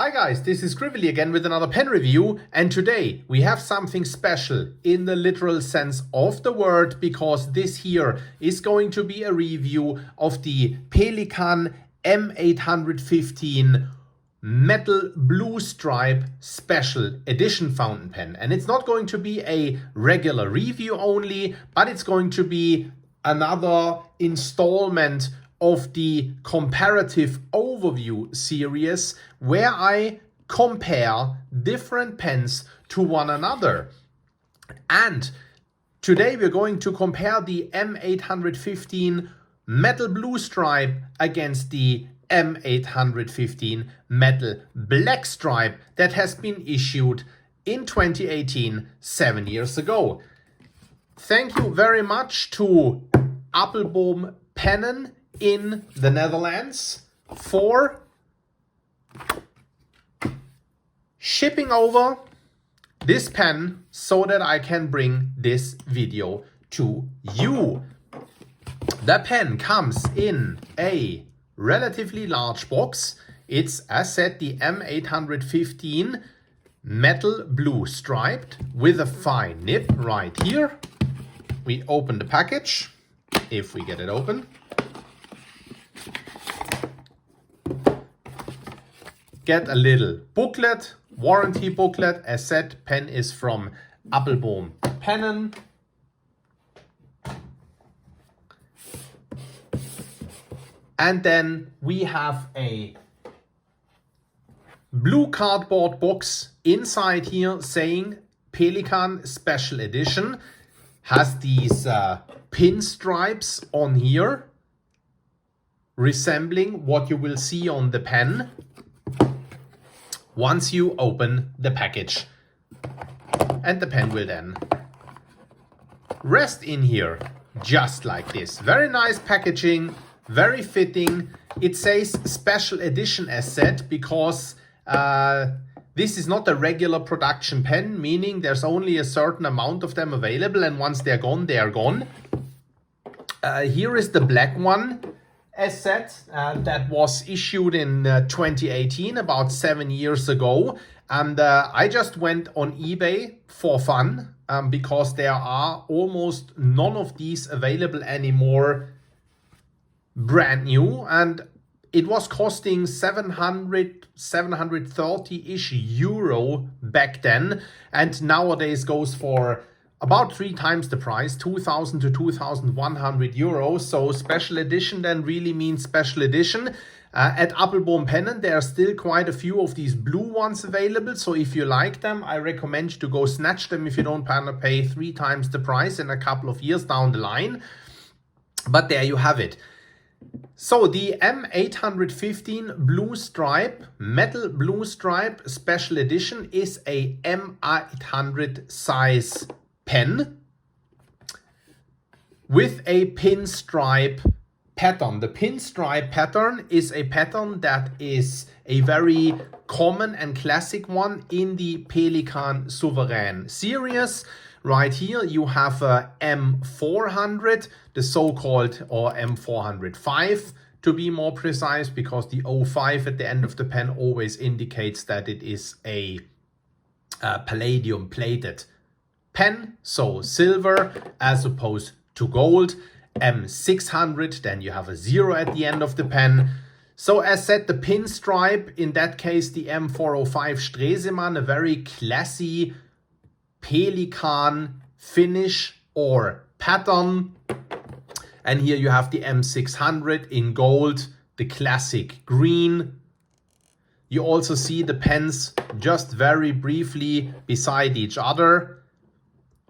Hi guys, this is Scribbly again with another pen review, and today we have something special in the literal sense of the word, because this here is going to be a review of the Pelikan M815 Metal Blue Stripe Special Edition fountain pen. And it's not going to be a regular review only, but it's going to be another installment of the Comparative overview series where I compare different pens to one another. And today we're going to compare the M815 Metal Blue Stripe against the M815 Metal Black Stripe that has been issued in 2018, 7 years ago. Thank you very much to Appelboom Pennen in the Netherlands for shipping over this pen so that I can bring this video to you. The pen comes in a relatively large box. It's, as said, the M815 Metal Blue Striped with a fine nib right here. We open the package, if we get it open. Get a little booklet, warranty booklet. As said, pen is from Appelboom Pennen. And then we have a blue cardboard box inside here saying Pelikan Special Edition. Has these pinstripes on here, resembling what you will see on the pen once you open the package. And the pen will then rest in here just like this. Very nice packaging, very fitting. It says special edition, as said, because this is not a regular production pen, meaning there's only a certain amount of them available, and once they're gone, they are gone. Here is the black one, as said, that was issued in 2018, about 7 years ago. And I just went on eBay for fun because there are almost none of these available anymore brand new. And it was costing 730-ish euro back then. And nowadays goes for about 3 times the price, 2,000 to 2,100 euros. So special edition then really means special edition. At Appelboom Pennen, there are still quite a few of these blue ones available. So if you like them, I recommend to go snatch them if you don't plan to pay 3 times the price in a couple of years down the line. But there you have it. So the M815 Blue Stripe, Metal Blue Stripe Special Edition is a M800 size pen with a pinstripe pattern. The pinstripe pattern is a pattern that is a very common and classic one in the Pelikan Souverain series. Right here you have a M400, the so-called, or M405 to be more precise, because the 05 at the end of the pen always indicates that it is a palladium plated pen, so silver as opposed to gold. M600, then you have a 0 at the end of the pen. So as said, the pinstripe, in that case the M405 Stresemann, a very classy Pelikan finish or pattern. And here you have the M600 in gold, the classic green. You also see the pens just very briefly beside each other,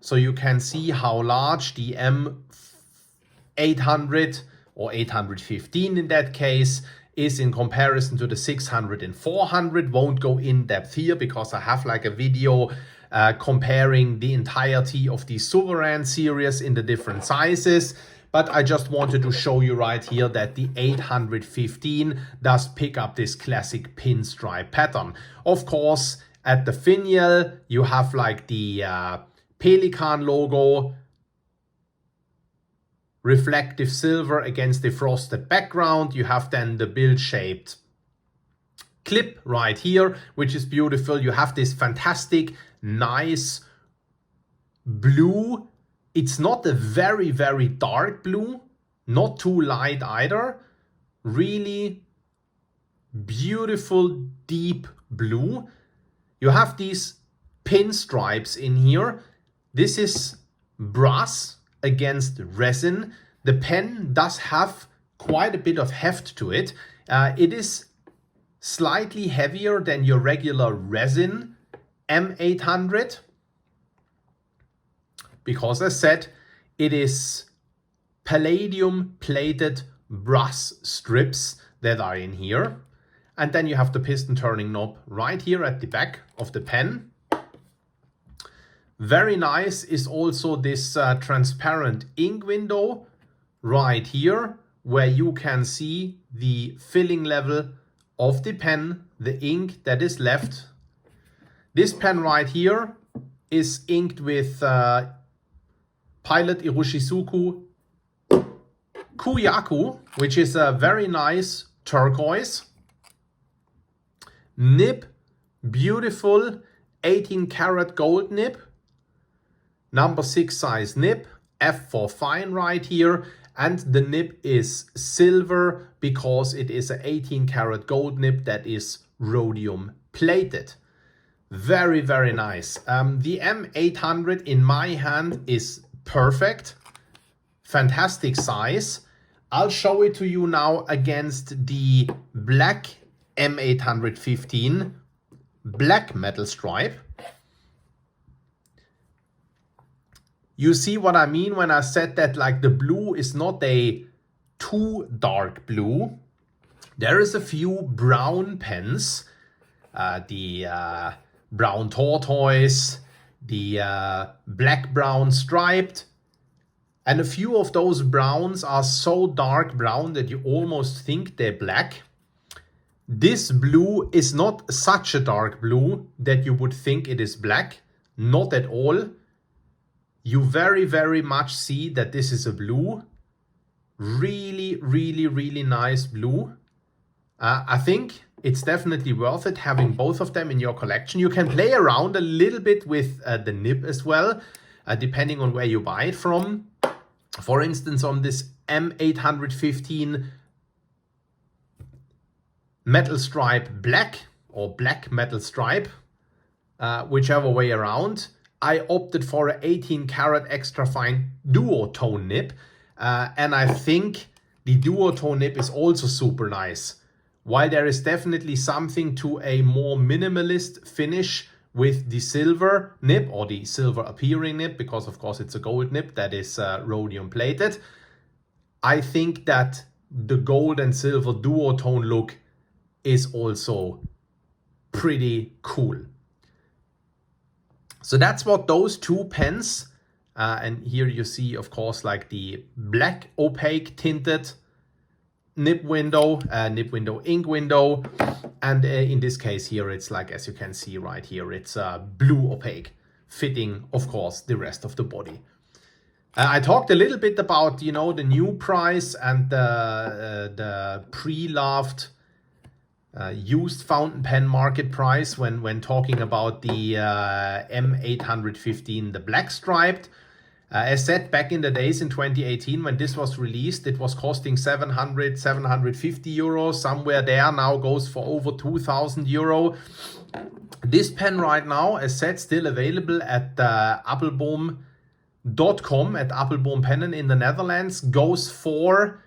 so you can see how large the M800 or 815 in that case is in comparison to the 600 and 400. Won't go in depth here because I have like a video comparing the entirety of the Souverain series in the different sizes. But I just wanted to show you right here that the 815 does pick up this classic pinstripe pattern. Of course, at the finial, you have like the Pelikan logo, reflective silver against the frosted background. You have then the bill-shaped clip right here, which is beautiful. You have this fantastic, nice blue. It's not a very, very dark blue, not too light either. Really beautiful, deep blue. You have these pinstripes in here. This is brass against resin. The pen does have quite a bit of heft to it. It is slightly heavier than your regular resin M800 because, as said, it is palladium plated brass strips that are in here. And then you have the piston turning knob right here at the back of the pen. Very nice is also this transparent ink window right here, where you can see the filling level of the pen, the ink that is left. This pen right here is inked with Pilot Iroshizuku Kuyaku, which is a very nice turquoise. Nib, beautiful 18 karat gold nib. Number 6 size nib, F for fine right here. And the nib is silver because it is an 18 karat gold nib that is rhodium plated. Very, very nice. The M800 in my hand is perfect. Fantastic size. I'll show it to you now against the black M815 black metal stripe. You see what I mean when I said that, like, the blue is not a too dark blue. There is a few brown pens, the brown tortoise, the black brown striped, and a few of those browns are so dark brown that you almost think they're black. This blue is not such a dark blue that you would think it is black, not at all. You very, very much see that this is a blue. Really, really, really nice blue. I think it's definitely worth it having both of them in your collection. You can play around a little bit with the nib as well, depending on where you buy it from. For instance, on this M815 metal stripe black or black metal stripe, whichever way around, I opted for an 18 karat extra fine duotone nib, and I think the duotone nib is also super nice. While there is definitely something to a more minimalist finish with the silver nib, or the silver appearing nib, because of course it's a gold nib that is rhodium plated, I think that the gold and silver duotone look is also pretty cool. So that's what those two pens, and here you see, of course, like the black opaque tinted nib window ink window, and in this case here it's like, as you can see right here, it's blue opaque, fitting of course the rest of the body. I talked a little bit about, you know, the new price and the pre-loved used fountain pen market price when talking about the M815, the black striped. As said, back in the days in 2018 when this was released, it was costing 750 euros, somewhere there. Now goes for over 2,000 euro. This pen right now, as said, still available at appelboom.com, at Appelboom Pennen in the Netherlands, goes for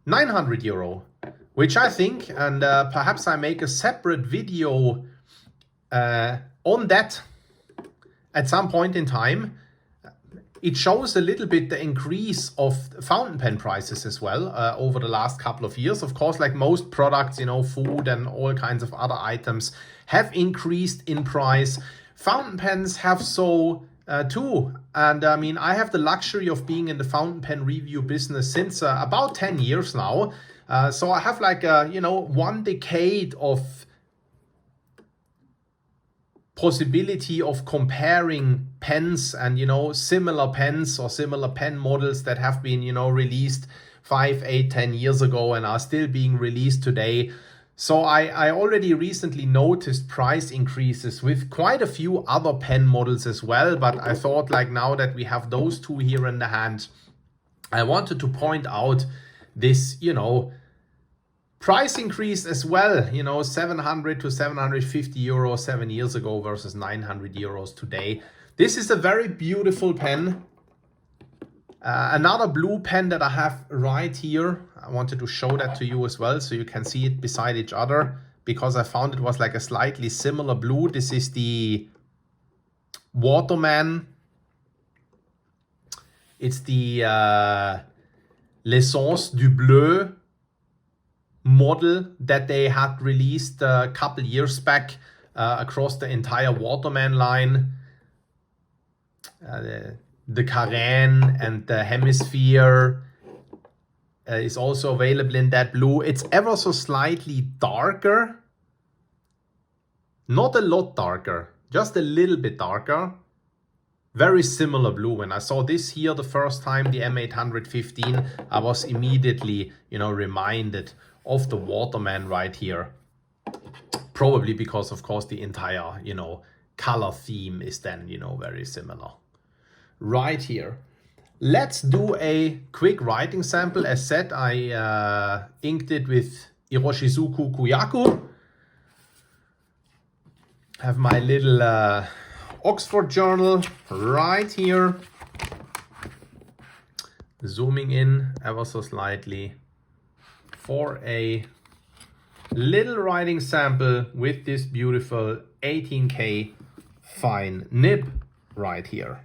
900 euro. Which I think, and perhaps I make a separate video on that at some point in time. It shows a little bit the increase of fountain pen prices as well over the last couple of years. Of course, like most products, you know, food and all kinds of other items have increased in price. Fountain pens have so too. And I mean, I have the luxury of being in the fountain pen review business since about 10 years now. So I have like, you know, 1 decade of possibility of comparing pens and, you know, similar pens or similar pen models that have been, you know, released 5, 8, 10 years ago and are still being released today. So I already recently noticed price increases with quite a few other pen models as well, but I thought like now that we have those two here in the hand, I wanted to point out this, you know, price increase as well, you know, 700 to 750 euros 7 years ago versus 900 euros today. This is a very beautiful pen. Another blue pen that I have right here, I wanted to show that to you as well so you can see it beside each other, because I found it was like a slightly similar blue. This is the Waterman. It's the L'Essence du Bleu model that they had released a couple years back across the entire Waterman line. The Carène and the Hemisphere is also available in that blue. It's ever so slightly darker. Not a lot darker, just a little bit darker. Very similar blue. When I saw this here the first time, the M815, I was immediately, you know, reminded of the Waterman right here. Probably because, of course, the entire, you know, color theme is then, you know, very similar. Right here. Let's do a quick writing sample. As said, I inked it with Iroshizuku Kuyaku. Have my little Oxford journal right here. Zooming in ever so slightly for a little writing sample with this beautiful 18K fine nib right here.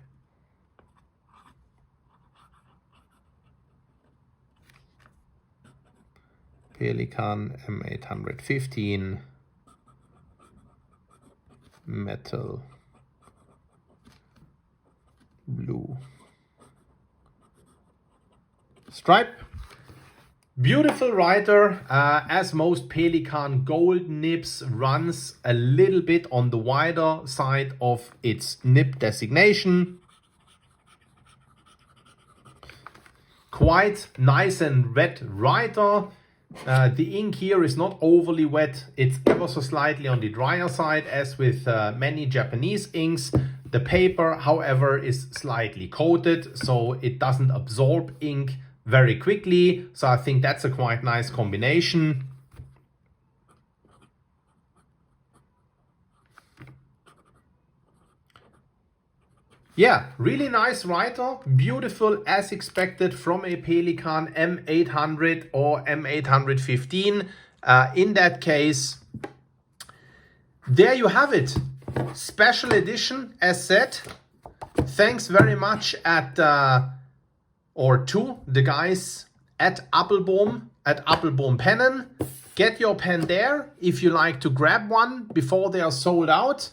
Pelikan M815 metal blue stripe. Beautiful writer, as most Pelikan gold nibs, runs a little bit on the wider side of its nib designation. Quite nice and wet writer. The ink here is not overly wet. It's ever so slightly on the drier side, as with many Japanese inks. The paper, however, is slightly coated, so it doesn't absorb ink very quickly. So I think that's a quite nice combination. Yeah, really nice writer, beautiful as expected from a Pelikan M800 or M815. In that case, there you have it. Special edition, as said. Thanks very much to the guys at Appelboom Pennen. Get your pen there if you like to grab one before they are sold out.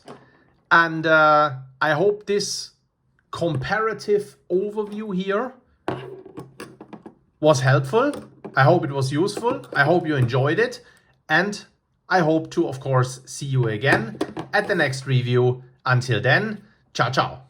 And I hope this comparative overview here was helpful. I hope it was useful. I hope you enjoyed it. And I hope to, of course, see you again at the next review. Until then, ciao, ciao.